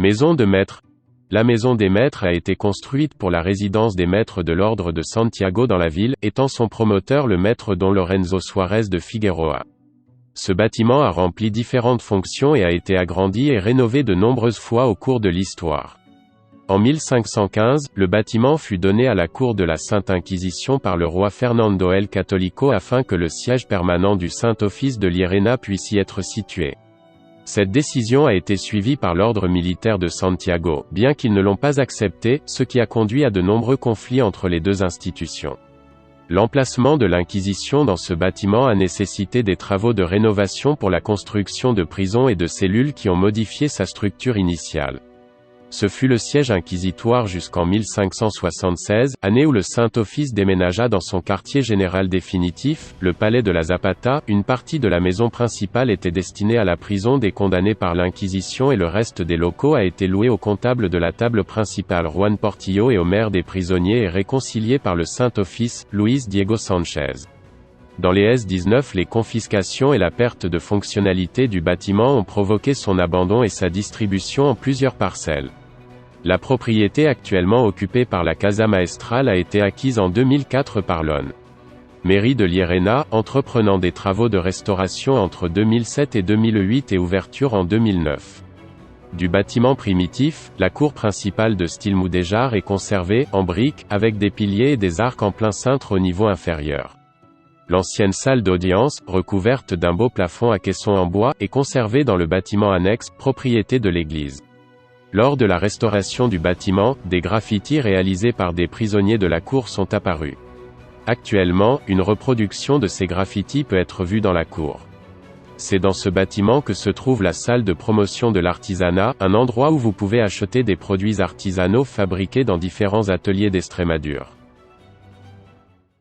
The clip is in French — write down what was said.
Maison de maître. La maison des maîtres a été construite pour la résidence des maîtres de l'ordre de Santiago dans la ville, étant son promoteur le maître Don Lorenzo Suárez de Figueroa. Ce bâtiment a rempli différentes fonctions et a été agrandi et rénové de nombreuses fois au cours de l'histoire. En 1515, le bâtiment fut donné à la cour de la Sainte Inquisition par le roi Fernando el Católico afin que le siège permanent du Saint-Office de Llerena puisse y être situé. Cette décision a été suivie par l'ordre militaire de Santiago, bien qu'ils ne l'ont pas accepté, ce qui a conduit à de nombreux conflits entre les deux institutions. L'emplacement de l'Inquisition dans ce bâtiment a nécessité des travaux de rénovation pour la construction de prisons et de cellules qui ont modifié sa structure initiale. Ce fut le siège inquisitoire jusqu'en 1576, année où le Saint-Office déménagea dans son quartier général définitif, le palais de la Zapata. Une partie de la maison principale était destinée à la prison des condamnés par l'Inquisition et le reste des locaux a été loué au comptable de la table principale Juan Portillo et au maire des prisonniers et réconcilié par le Saint-Office, Luis Diego Sánchez. Dans les S-19, les confiscations et la perte de fonctionnalité du bâtiment ont provoqué son abandon et sa distribution en plusieurs parcelles. La propriété actuellement occupée par la Casa Maestral a été acquise en 2004 par l'ON. Mairie de Llerena, entreprenant des travaux de restauration entre 2007 et 2008 et ouverture en 2009. Du bâtiment primitif, la cour principale de style mudéjar est conservée, en briques, avec des piliers et des arcs en plein cintre au niveau inférieur. L'ancienne salle d'audience, recouverte d'un beau plafond à caissons en bois, est conservée dans le bâtiment annexe, propriété de l'église. Lors de la restauration du bâtiment, des graffitis réalisés par des prisonniers de la cour sont apparus. Actuellement, une reproduction de ces graffitis peut être vue dans la cour. C'est dans ce bâtiment que se trouve la salle de promotion de l'artisanat, un endroit où vous pouvez acheter des produits artisanaux fabriqués dans différents ateliers d'Estrémadure.